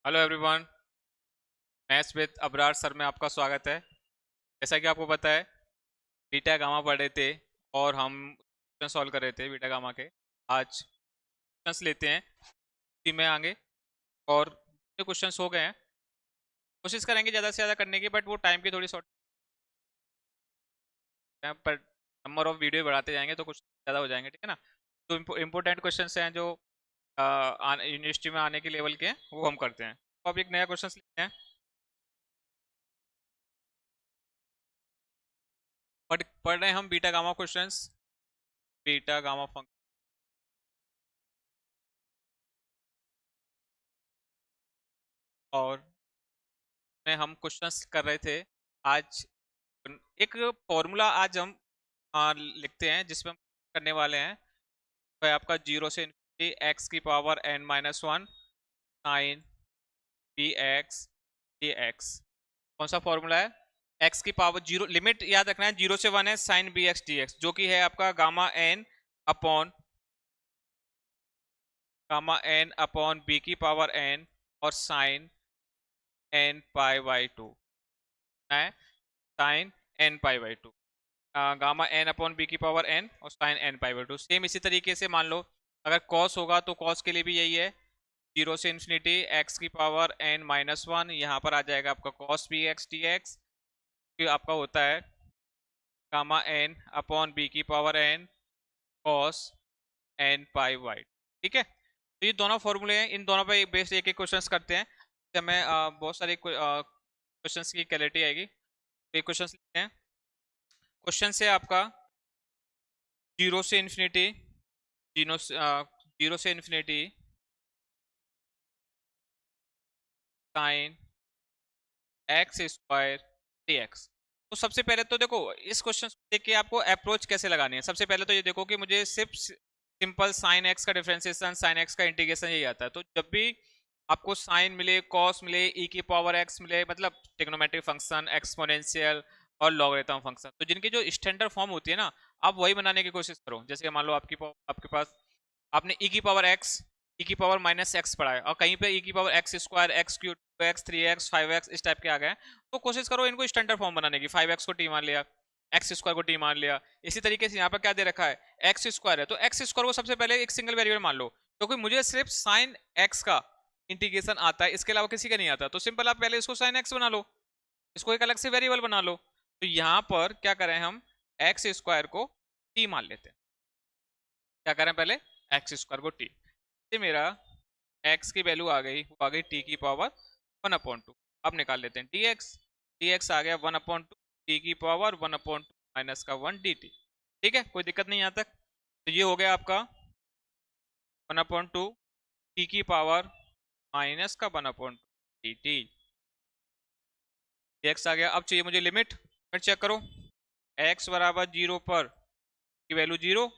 Hello everyone. Maths with Abrar sir में आपका स्वागत है। जैसा कि आपको पता है, बीटा गामा पढ़ रहे थे और हम क्वेश्चन सॉल्व कर रहे थे बीटा गामा के। आज क्वेश्चंस लेते हैं इसी में आगे, और जो क्वेश्चंस हो गए हैं कोशिश करेंगे ज़्यादा से ज़्यादा करने की, बट वो टाइम की थोड़ी शॉर्ट है, पर नंबर ऑफ वीडियो बढ़ाते जाएंगे तो कुछ ज़्यादा हो जाएंगे, ठीक है ना। तो इम्पोर्टेंट क्वेश्चंस हैं जो यूनिवर्सिटी में आने के लेवल के हैं, वो हम करते हैं। तो अब एक नया क्वेश्चन लेते हैं। पढ़ रहे हैं हम beta gamma questions, beta gamma function. और में हम क्वेश्चंस कर रहे थे आज। एक फॉर्मूला आज हम लिखते हैं जिसमें हम करने वाले हैं, तो है आपका जीरो से इन्फिनिटी एक्स की power n minus one sine B x D x. कौन सा फॉर्मूला है? एक्स की पावर जीरो, लिमिट याद रखना है, जीरो से वन है sine B x D X, जो कि है आपका गामा एन अपॉन बी की पावर एन और sine N pi by two है, sine N pi by two, gamma N upon B की पावर एन और sine N pi by two. Same इसी तरीके से मान लो अगर कॉस होगा तो कॉस के लिए भी यही है, जीरो से इन्फिनिटी एक्स की पावर एन माइनस वन, यहाँ पर आ जाएगा आपका cos b x D x, आपका होता है गामा एन अपॉन बी की power n cos n pi y. ठीक है, तो ये दोनों फॉर्मूले हैं, इन दोनों पे बेस्ड एक एक क्वेश्चंस करते हैं। इससे हमें बहुत सारे क्वेश्चंस की क्लैरिटी आएगी। तो ये क्वेश्चंस लेते हैं। क्वेश्चन से आपका जीरो से इन्फिनिटी, जीरो से infinity sine x square D x. तो सबसे पहले तो देखो इस क्वेश्चन को देख के आपको अप्रोच कैसे लगानी है। सबसे पहले तो ये देखो कि मुझे सिर्फ सिंपल साइन एक्स का डिफरेंशिएशन, साइन एक्स का इंटीग्रेशन यही आता है। तो जब भी आपको साइन मिले, कॉस मिले, ई की पावर एक्स मिले, मतलब ट्रिग्नोमेट्रिक फंक्शन, एक्सपोनेंशियल और लॉगरिथम फंक्शन, तो जिनकी जो स्टैंडर्ड फॉर्म होती है ना, आप वही बनाने की कोशिश करो। जैसे मान लो आपके पास आपने ई की पावर एक्स, ई की पावर माइनस एक्स पढ़ा है, और कहीं पे ई की power x square, x cube, x three x, five x इस टाइप के आ गए, तो कोशिश करो इनको स्टैंडर्ड फॉर्म बनाने की। फाइव एक्स को टी मान लिया, एक्स स्क्वायर को टी मान लिया। इसी तरीके से यहाँ पर क्या दे रखा है, एक्स स्क्वायर है, तो एक्स स्क्वायर को सबसे पहले एक सिंगल वेरिएबल मान लो, क्योंकि मुझे सिर्फ साइन एक्स का इंटीग्रेशन आता है, इसके अलावा किसी का नहीं आता। तो सिंपल आप पहले इसको साइन एक्स बना लो, इसको एक अलग से वेरिएबल बना लो। तो यहाँ पर क्या करें हम, एक्स स्क्वायर को टी मान लेते हैं। क्या करें पहले, एक्स स्क्वायर को टी, ये मेरा एक्स की वैल्यू आ गई, वो आ गई टी की पावर वन अपॉन टू। अब निकाल लेते हैं डी एक्स, डी एक्स आ गया वन अपॉन टू टी की power one upon to minus का वन डी टी। ठीक है, कोई दिक्कत नहीं यहाँ तक। तो ये हो गया आपका वन अपॉन टू टी की पावर माइनस का one upon two D T. X आ गया। अब चाहिए मुझे लिमिट, फिर चेक करो, एक्स बराबर जीरो पर की वैल्यू जीरो,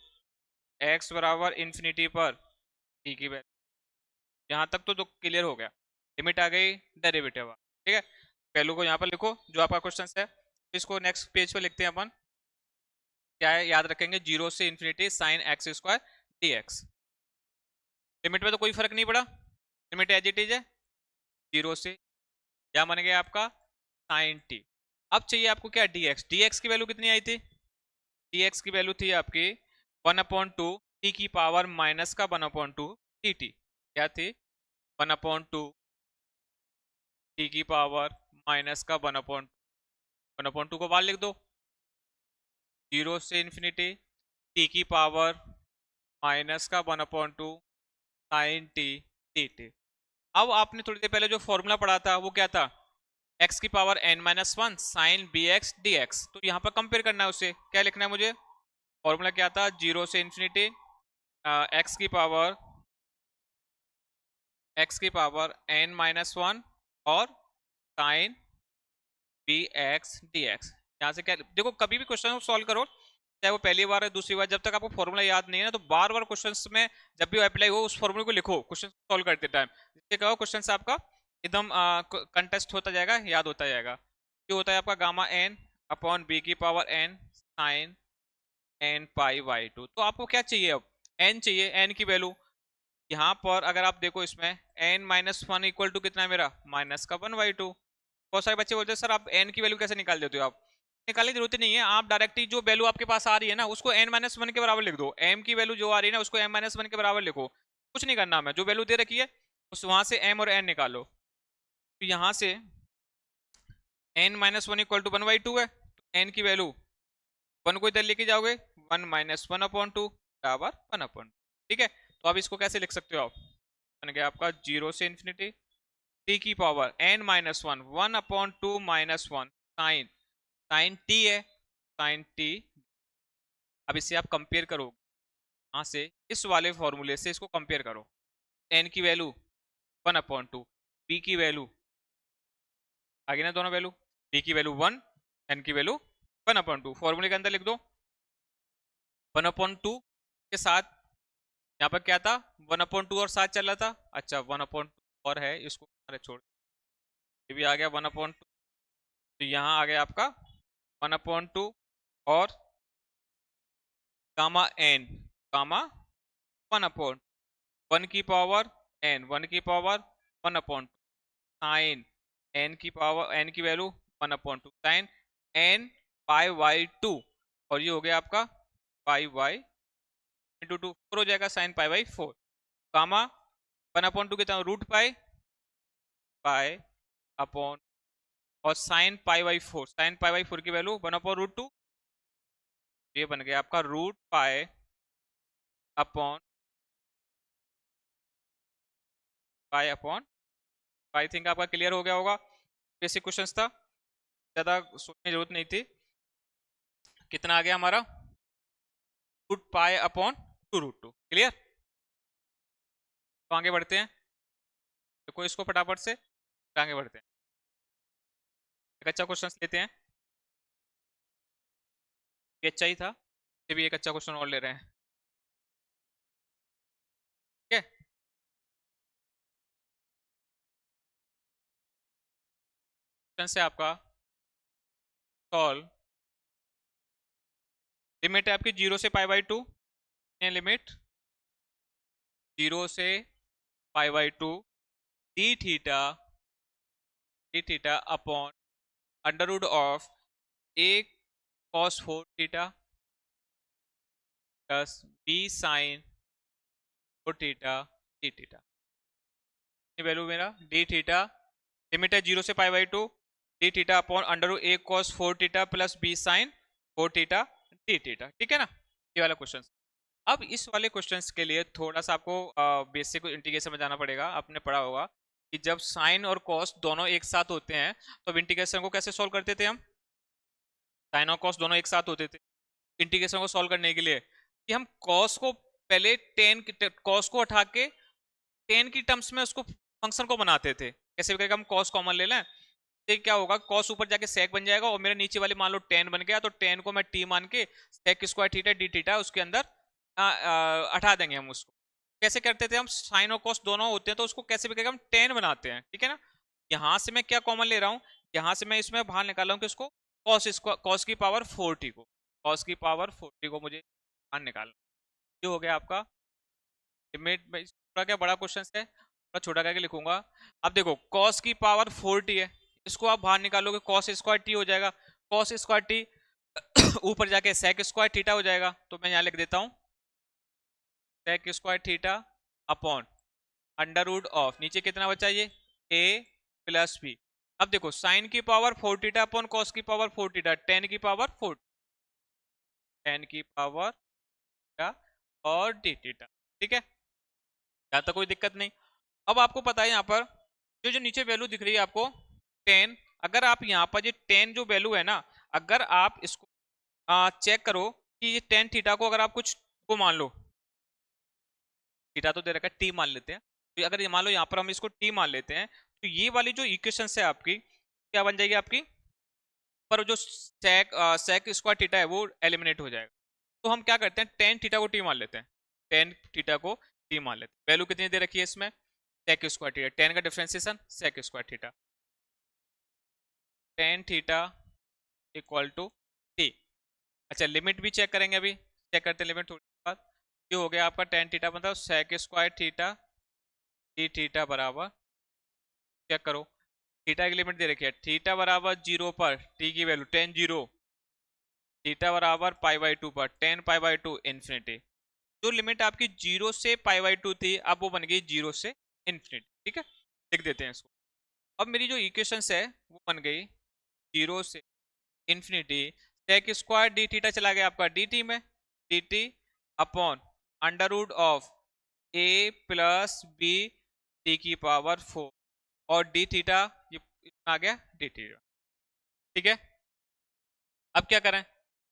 एक्स बराबर इन्फिनिटी पर टी की वैल्यू, यहाँ तक तो क्लियर हो गया। लिमिट आ गई डेरिवेटिव, ठीक है। वैल्यू को यहाँ पर लिखो जो आपका क्वेश्चन है। इसको नेक्स्ट पेज पे लिखते हैं अपन। क्या है याद रखेंगे, जीरो से infinity sine x square D x. Limit में तो कोई फर्क नहीं पड़ा, लिमिट एज इट इज है, जीरो से क्या बन गया आपका साइन टी। अब चाहिए आपको क्या, डी एक्स। डी एक्स की वैल्यू कितनी आई थी, डी एक्स की वैल्यू थी आपकी वन अपॉन टू टी की पावर माइनस का one upon two t t. क्या थी, वन अपॉन टू टी की पावर माइनस का वन अपॉन टू को बाहर लिख दो, जीरो से इन्फिनिटी टी की पावर माइनस का one upon two sine t t t. अब आपने थोड़ी देर पहले जो फॉर्मूला पढ़ा था वो क्या था, एक्स की power n minus one sine B x D x. तो यहाँ पर कंपेयर करना है उससे, क्या लिखना है मुझे, फॉर्मूला क्या था, जीरो से इन्फिनिटी एक्स की पावर एन माइनस वन और sine B x D x. यहाँ से क्या देखो, कभी भी क्वेश्चन को सॉल्व करो, चाहे वो पहली बार है दूसरी बार, जब तक आपको फॉर्मूला याद नहीं है ना, तो बार बार क्वेश्चंस में जब भी अप्लाई हो उस फॉर्मूले को लिखो क्वेश्चन सॉल्व करते टाइम, जिससे क्या हो क्वेश्चन से आपका एकदम कंटेस्ट होता जाएगा, याद होता जाएगा। ये होता है आपका गामा एन अपॉन बी की power n sine N pi by two. तो आपको क्या चाहिए, अब एन चाहिए, एन की वैल्यू यहाँ पर अगर आप देखो इसमें n minus one equal to कितना है मेरा, माइनस का 1/2। बहुत सारे बच्चे बोलते हैं सर आप n की वैल्यू कैसे निकाल देते हो, आप निकालने की जरूरत नहीं है, आप डायरेक्टली जो वैल्यू आपके पास आ रही है ना उसको n माइनस वन के बराबर लिख दो। m की वैल्यू जो आ रही है ना उसको m माइनस वन के बराबर लिखो, कुछ नहीं करना हमें, जो वैल्यू दे रखी है उस वहां से m और n निकालो। तो यहाँ से n minus one equal to 1/2 है, तो n की वैल्यू वन को इधर लेके जाओगे, 1 - 1/2 बराबर 1/2। ठीक है, तो अब इसको कैसे लिख सकते हो आप, बन गया आपका 0 से इन्फिनिटी टी की power n minus one, 1/2 minus one sine, sine t है, साइन टी। अब इससे आप कंपेयर करो, यहाँ से इस वाले फॉर्मूले से इसको कंपेयर करो, n की वैल्यू 1/2, p की वैल्यू आगे ना दोनों वैल्यू, p की वैल्यू 1, n की वैल्यू 1/2, फॉर्मूले के अंदर लिख दो 1/2 के साथ, यहाँ पर क्या था 1/2 और साथ चल रहा था, अच्छा 1/2 और है इसको, अरे छोड़, ये भी आ गया 1/2, तो यहाँ आ गया आपका 1/2 और गामा n, गामा 1/1 की पावर n, 1 की पावर 1/2 साइन n की पावर, n की वैल्यू 1/2 साइन n π/2, और ये हो गया आपका π/2 4 हो जाएगा, साइन π/4 गामा 1/2 कितना √π, पाई अपॉन, और साइन π/4, साइन π/4 की वैल्यू 1/√2, ये बन गया आपका √π upon pi upon, I think आपका क्लियर हो गया होगा, बेसिक क्वेश्चंस था, ज्यादा सोचने की जरूरत नहीं थी। कितना आ गया हमारा, √π अपॉन 2√2, क्लियर। तो आगे बढ़ते हैं, देखो इसको फटाफट से आगे बढ़ते हैं, एक अच्छा क्वेश्चन लेते हैं, ये अच्छा ही था, ये भी एक अच्छा क्वेश्चन और ले रहे हैं, ठीक है। क्वेश्चन से आपका सॉल्व, लिमिट है आपकी 0 से π/2, लिमिट 0 से π/2 D theta upon under root of a cos 4 theta plus b sine 4 theta D theta, value मेरा डी थीटा, लिमिट है 0 से π/2 D theta upon under root a cos 4 theta plus b sine 4 theta D theta, ठीक है ना, ये वाला question. अब इस वाले क्वेश्चंस के लिए थोड़ा सा आपको बेसिक इंटीग्रेशन में जाना पड़ेगा, आपने पढ़ा होगा कि जब साइन और कॉस दोनों एक साथ होते हैं तो इंटीग्रेशन को कैसे सॉल्व करते थे हम, साइन और कॉस दोनों एक साथ होते थे, इंटीग्रेशन को सॉल्व करने के लिए कि हम कॉस को पहले टेन, कॉस को उठा के टेन की टर्म्स में उसको फंक्शन को बनाते थे, कैसे भी करके हम कॉस कॉमन ले लें, तो क्या होगा कॉस ऊपर जाके सेक बन जाएगा और मेरे नीचे वाले मान लो टेन बन गया, तो टेन को मैं टी मान के sec square theta D theta उसके अंदर हटा देंगे हम उसको। कैसे करते थे हम, साइन और कॉस दोनों होते हैं तो उसको कैसे भी करके हम टेन बनाते हैं, ठीक है ना। यहाँ से मैं क्या कॉमन ले रहा हूँ, यहाँ से मैं इसमें बाहर निकाल रहा हूँ कि उसको कॉस की पावर 40 को, कॉस की पावर 40 को मुझे बाहर निकालना, ये हो गया आपका लिमिट। थोड़ा क्या बड़ा क्वेश्चन है, थोड़ा छोटा करके लिखूंगा। अब देखो कॉस की पावर 40 है, इसको आप बाहर निकालोगे कॉस स्क्वायर टी हो जाएगा, कॉस स्क्वायर टी ऊपर जाके सेक स्क्वायर थीटा हो जाएगा, तो मैं यहाँ लिख देता हूँ sec square theta upon under root of, नीचे कितना बचा ये a प्लस बी। अब देखो साइन की पावर 4 थीटा अपॉन कॉस की पावर 4 थीटा, 10 की पावर 4, 10 की पावर थीटा और डी थीटा, ठीक है, यहाँ तक कोई दिक्कत नहीं। अब आपको पता है यहाँ पर जो जो नीचे वैल्यू दिख रही है आपको 10, अगर आप यहाँ पर ये 10 जो वैल्यू है ना, अगर आप इसको चेक करो कि ये 10 थीटा को अगर आप कुछ को मान लो, थीटा तो दे रखा है टी मान लेते हैं, तो अगर ये मान लो यहाँ पर हम इसको टी मान लेते हैं, तो ये वाली जो इक्वेशन है आपकी क्या बन जाएगी आपकी, पर जो सेक स्क्वायर थीटा है वो एलिमिनेट हो जाएगा। तो हम क्या करते हैं 10 थीटा को टी मान लेते हैं, 10 थीटा को टी मान लेते हैं, वैल्यू कितनी दे रखी है इसमें सेक स्क्वायर थीटा, 10 का differentiation sec square theta, 10 theta equal to t. अच्छा लिमिट भी चेक करेंगे, अभी चेक करते हैं लिमिट थोड़ी बाद। ये हो गया आपका टेन थीटा, मतलब sec square theta D theta बराबर, चेक करो थीटा की लिमिट दे रखी है, थीटा बराबर 0 पर टी की वैल्यू टेन जीरो, थीटा बराबर पाई बाई टू पर ten pi by to infinity. जो लिमिट आपकी 0 से पाई बाई टू थी, अब वो बन गई 0 से इन्फिनिटी। ठीक है, लिख देते हैं इसको। अब मेरी जो इक्वेशंस है वो बन गई 0 से infinity sec square d theta चला गया आपका डी टी में, d t upon under root of a plus b t की पावर फोर, और डी थीटा ये इतना आ गया डी थीटा। ठीक है, अब क्या करें,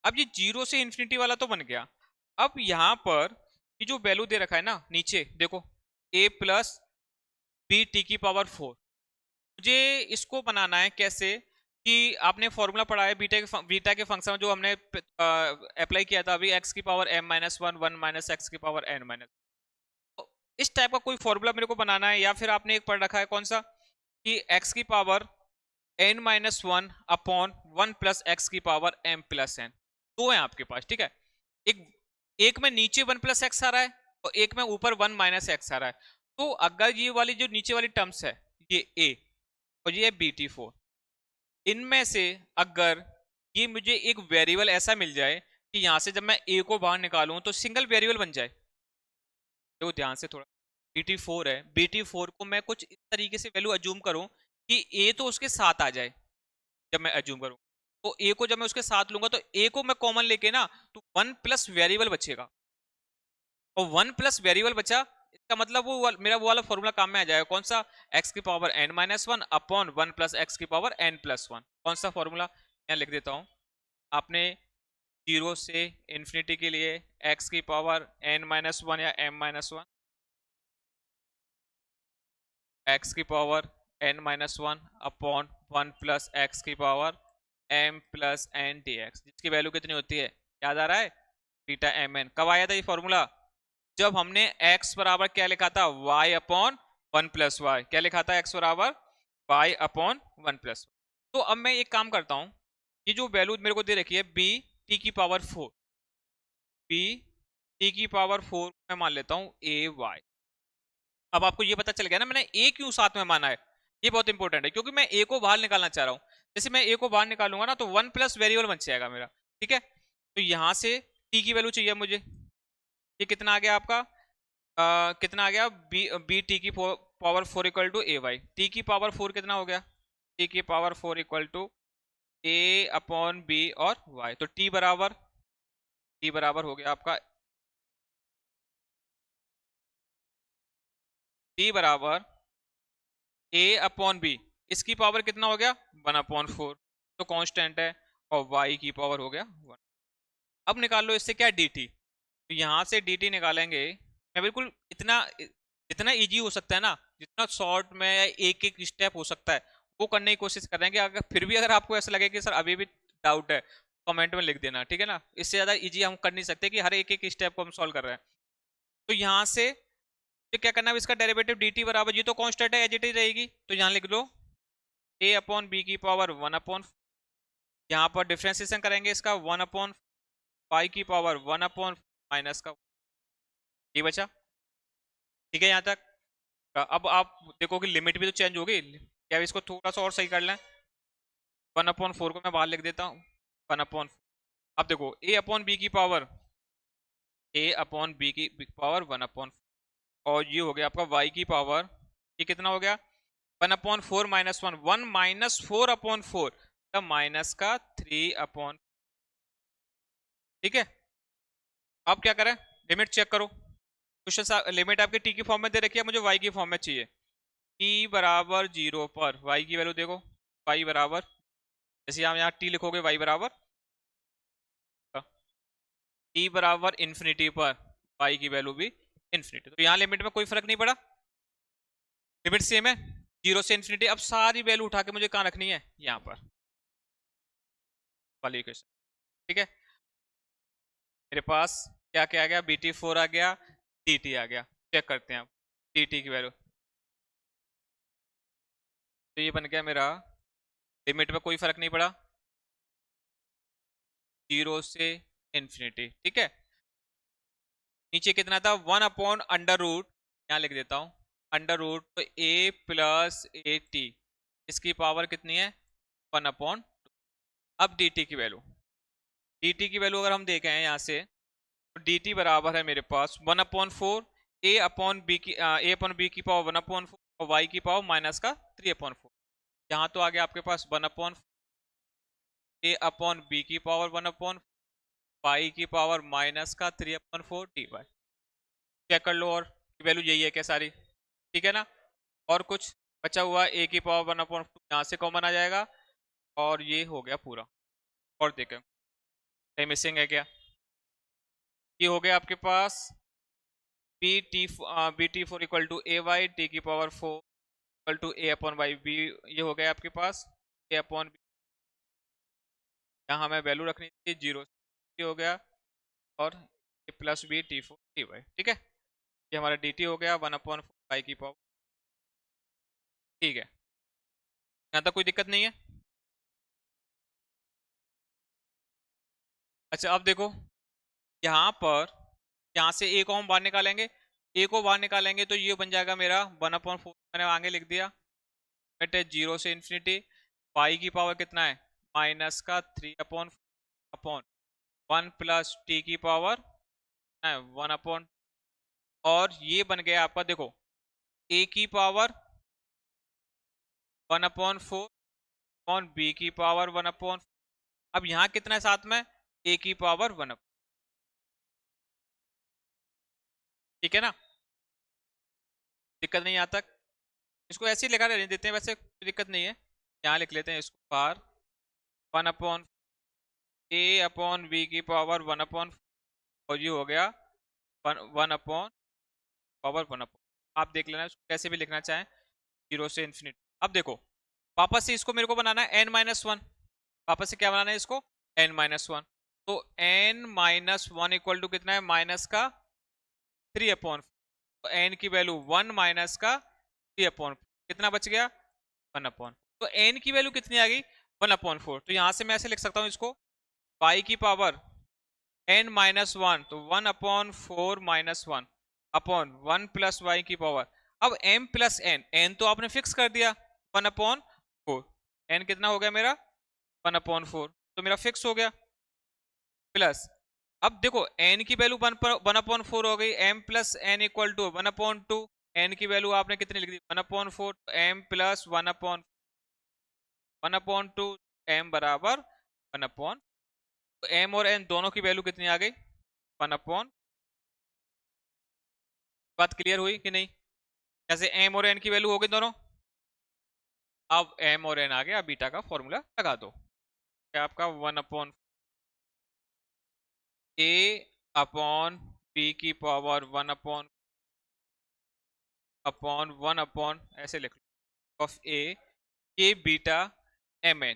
अब ये 0 से इन्फिनिटी वाला तो बन गया। अब यहां पर ये जो वैल्यू दे रखा है ना नीचे देखो, a प्लस बी टी की पावर फोर, मुझे इसको बनाना है कैसे, कि आपने फॉर्मूला पढ़ा है बीटा के फंक्शन जो हमने अप्लाई किया था अभी, एक्स की power m minus one, one minus x की पावर n माइनस, तो इस टाइप का कोई फॉर्मूला मेरे को बनाना है। या फिर आपने एक पढ़ रखा है कौन सा, कि एक्स की power n minus one upon one plus X की पावर m प्लस n, दो है आपके पास। ठीक है, एक एक में नीचे वन प्लस एक्स आ रहा है और एक में ऊपर वन माइनस एक्स आ रहा है। तो अगर ये वाली जो नीचे वाली टर्म्स है ये a और ये बी टी फोर, इनमें से अगर ये मुझे एक वेरिएबल ऐसा मिल जाए कि यहां से जब मैं a को बाहर निकालूं तो सिंगल वेरिएबल बन जाए, तो ध्यान से थोड़ा, बी टी फोर है, बी टी फोर को मैं कुछ इस तरीके से वैल्यू अज्यूम करूं कि a तो उसके साथ आ जाए, जब मैं अज्यूम करूं तो a को जब मैं उसके साथ लूंगा तो a को मैं कॉमन लेके ना, तो वन प्लस वेरिएबल बचेगा, और वन प्लस वेरिएबल बचा, इसका मतलब मेरा वो वाला फॉर्मूला काम में आ जाएगा, कौन सा, एक्स की power n minus one upon one plus X की पावर n प्लस वन। कौन सा फॉर्मूला, यहाँ लिख देता हूँ, आपने 0 से इन्फिनिटी के लिए x की पावर n माइनस वन या m माइनस वन, एक्स की power n minus one upon one plus X की power m plus n dx, जिसकी वैल्यू कितनी होती है, याद आ रहा है, बीटा एम एन। कब आया था ये फॉर्मूला, जब हमने x बराबर क्या लिखा था, y upon one plus y, क्या लिखा था, x बराबर y अपॉन वन प्लस। तो अब मैं एक काम करता हूं, ये जो वैल्यू मेरे को दे रखी है b टी की पावर फोर, b टी की पावर फोर मैं मान लेता हूं a y। अब आपको ये पता चल गया ना मैंने a क्यों साथ में माना है, ये बहुत इंपॉर्टेंट है, क्योंकि मैं a को बाहर निकालना चाह रहा हूं। जैसे मैं a को बाहर निकालूंगा ना तो वन प्लस वेरिएबल बन जाएगा मेरा। ठीक है, तो यहां से t की वैल्यू चाहिए मुझे, ये कितना आ गया आपका, कितना आ गया, बी टी की power four equal to A Y, T की पावर फोर कितना हो गया, टी की power four equal to a upon b और वाई, तो टी बराबर हो गया आपका, टी बराबर ए अपॉन बी, इसकी पावर कितना हो गया, वन अपॉन फोर, तो कांस्टेंट है, और वाई की पावर हो गया वन। अब निकाल लो इससे क्या, डी टी, तो यहां से डी टी निकालेंगे, मैं बिल्कुल इतना जितना इजी हो सकता है ना, जितना शॉर्ट में एक एक स्टेप हो सकता है वो करने की कोशिश करेंगे। अगर फिर भी अगर आपको ऐसा लगे कि सर अभी भी डाउट है, कमेंट में लिख देना, ठीक है ना, इससे ज्यादा इजी हम कर नहीं सकते कि हर एक एक स्टेप को हम सॉल्व कर रहे हैं। तो यहाँ से तो क्या करना है, इसका डेरिवेटिव डी टी बराबर, ये तो कांस्टेंट है, एज इट इज रहेगी, तो यहाँ लिख लो ए अपॉन बी की पावर वन अपॉन, यहाँ पर डिफ्रेंसिएशन करेंगे इसका, वन अपॉन पाई की पावर वन अपॉन माइनस का, ये बचा। ठीक है यहाँ तक, अब आप देखो कि लिमिट भी तो चेंज होगी, क्या इसको थोड़ा सा और सही कर लें, वन अपॉन फोर को मैं बाहर लिख देता हूँ, वन अपॉन, अब देखो ए अपॉन बी की पावर वन अपॉन, और ये हो गया आपका y की पावर, ये कितना हो गया, one upon four minus one, one minus four upon four, तब माइनस का थ्री अपॉन। ठीक है, अब क्या करें, लिमिट चेक करो, क्वेश्चन लिमिट आपकी टी की फॉर्म में दे रखी है, मुझे y की फॉर्म में चाहिए, t बराबर जीरो पर y की वैल्यू देखो, y बराबर, जैसे हम यहाँ t लिखोगे y बराबर, t बराबर इन्फिनिटी पर y की वैल्यू भी इन्फिनिटी, तो यहाँ लिमिट में कोई फर्क नहीं पड़ा, लिमिट सेम है, जीरो से इन्फिनिटी। अब सारी वैल्यू उठा के मुझे कहाँ रखनी है, यहाँ पर वाली इक्वेशन। ठीक है, मेरे पास क्या क्या आ गया, बी टी फोर आ गया, डी टी आ गया, चेक करते हैं अब डी टी की वैल्यू, तो ये बन गया मेरा, लिमिट में कोई फर्क नहीं पड़ा, जीरो से इन्फिनिटी। ठीक है, नीचे कितना था, 1/√, यहाँ लिख देता हूँ अंडर रूट, तो a प्लस ए टी, इसकी पावर कितनी है 1/। अब dt की वैल्यू, dt की वैल्यू अगर हम देखें यहाँ से, तो dt बराबर है मेरे पास 1/4, a अपॉन बी की पावर 1/4 और y की पावर माइनस का 3/4। यहाँ तो आ गया आपके पास 1/4, a/b की पावर 1/4, y की पावर माइनस का 3/4 dy। चेक कर लो, और वैल्यू यही है क्या सारी, ठीक है ना। और कुछ बचा हुआ a की पावर 1/2, यहाँ से कॉमन आ जाएगा, और ये हो गया पूरा। और देखें कहीं मिसिंग है क्या, ये हो गया आपके पास bt4 equal to A Y T की power 4 equal to a/y b, ये हो गया आपके पास a/b, यहाँ हमें वैल्यू रखनी थी 0, ये हो गया, और a प्लस बी टी4 टी वाई, ठीक है। ये हमारा dt हो गया 1/4 y की पावर, ठीक है, यहाँ तक कोई दिक्कत नहीं है। अच्छा अब देखो, यहाँ पर, यहाँ से a को हम बाहर निकालेंगे, a को बाहर निकालेंगे तो ये बन जाएगा मेरा 1/4, मैंने आगे लिख दिया, 0 से ∞, y की पावर कितना है माइनस का 3/1 प्लस टी की पावर 1/, और ये बन गया आपका, देखो a की पावर 1/4 अपॉन b की पावर 1/, अब यहाँ कितना है साथ में a की पावर 1, ठीक है ना, दिक्कत नहीं यहाँ तक। इसको ऐसे ही लिखा रहने देते हैं, वैसे कोई दिक्कत नहीं है, यहाँ लिख लेते हैं इसको बाहर 1/a/b की पावर 1/, और ये हो गया 1/1/। आप देख लेना इसको कैसे भी लिखना चाहें, 0 से ∞। अब देखो वापस से इसको मेरे को बनाना है n-1, वापस से क्या बनाना है इसको n-1, तो n-1 इक्वल टू कितना है माइनस का 3/4, तो n की वैल्यू 1 माइनस का 3/4, कितना बच गया 1/, तो n की वैल्यू कितनी आ गई 1/4, तो यहां से मैं ऐसे लिख सकता हूं इसको y की पावर n-1, तो 1/4 माइनस 1 अपॉन 1 प्लस वाई की पावर, अब m प्लस n तो आपने फिक्स कर दिया 1/4, n कितना हो गया मेरा 1/4, तो मेरा फिक्स हो गया, प्लस अब देखो n की वैल्यू 1/4 हो गई, m plus n equal to 1/2, n की वैल्यू आपने कितनी लिख दी 1/4, m प्लस 1/2, m बराबर 1/, तो m और n दोनों की वैल्यू कितनी आ गई 1/, बात क्लियर हुई कि नहीं, जैसे m और n की वैल्यू हो गई दोनों, अब m और n आ गया, बीटा का फॉर्मूला लगा दो, क्या आपका 1/, a/b की पावर 1/1 ऐसे लिख लो ऑफ a के बीटा mn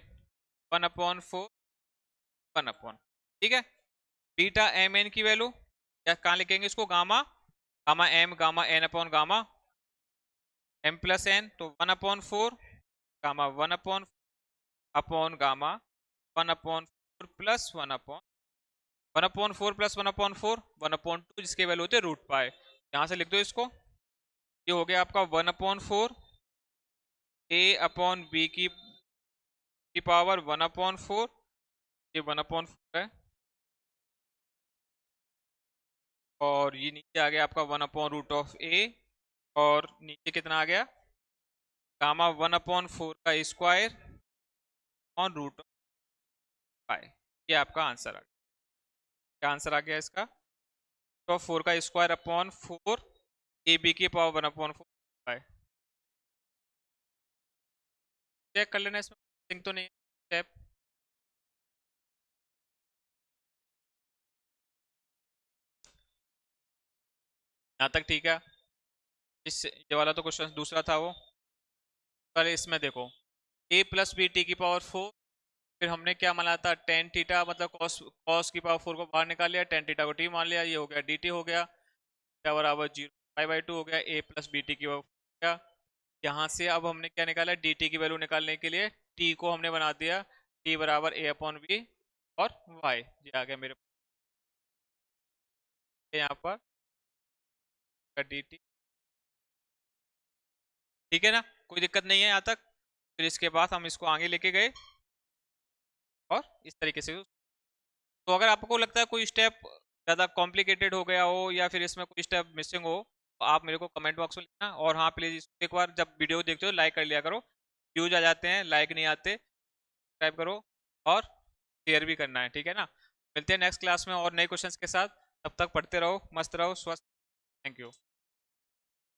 1/4 1/, ठीक है। बीटा mn की वैल्यू क्या कहाँ लिखेंगे इसको, gamma gamma m gamma n upon gamma m plus n, तो 1/4 gamma 1/, upon gamma 1/4 plus 1/, 1/4 plus 1/4 1/2, जिसके वैल्यू होते √π, यहाँ से लिख दो इसको, ये हो गया आपका 1/4 a/b की पावर 1/4, ये 1/4 है, और ये नीचे आ गया आपका 1/√a, और नीचे कितना आ गया गामा 1/4 का स्क्वायर ऑन √π, ये आपका आंसर आ गया, क्या आंसर आ गया इसका, तो 4 का स्क्वायर अपॉन 4 ए बी की पावर 1/4, चेक कर लेना इसमें तो नहीं स्टेप, यहाँ तक ठीक है। इस ये वाला तो क्वेश्चन दूसरा था वो, पहले इसमें देखो a प्लस बी टी की पावर 4, फिर हमने क्या माना था टेन थीटा, मतलब कॉस की पावर 4 को बाहर निकाल लिया, टेन थीटा को टी मान लिया, ये हो गया डी टी हो गया, थीटा बराबर 0 π/2 हो गया, a प्लस बी टी की पावर गया। यहाँ से अब हमने क्या निकाला, डी टी की वैल्यू निकालने के लिए t को हमने बना दिया t बराबर a/b और y, ये आ गया मेरे यहाँ पर डी टी। ठीक है ना, कोई दिक्कत नहीं है यहाँ तक। फिर इसके बाद हम इसको आगे लेके गए और इस तरीके से। तो अगर आपको लगता है कोई स्टेप ज़्यादा कॉम्प्लिकेटेड हो गया हो या फिर इसमें कोई स्टेप मिसिंग हो, तो आप मेरे को कमेंट बॉक्स में लिखना। और हाँ प्लीज़ एक बार जब वीडियो देखते हो लाइक कर लिया करो, व्यूज आ जाते हैं, लाइक नहीं आते। सब्सक्राइब करो और शेयर भी करना है, ठीक है ना। मिलते हैं नेक्स्ट क्लास में और नए क्वेश्चंस के साथ। तब तक पढ़ते रहो, मस्त रहो, स्वस्थ। Thank you.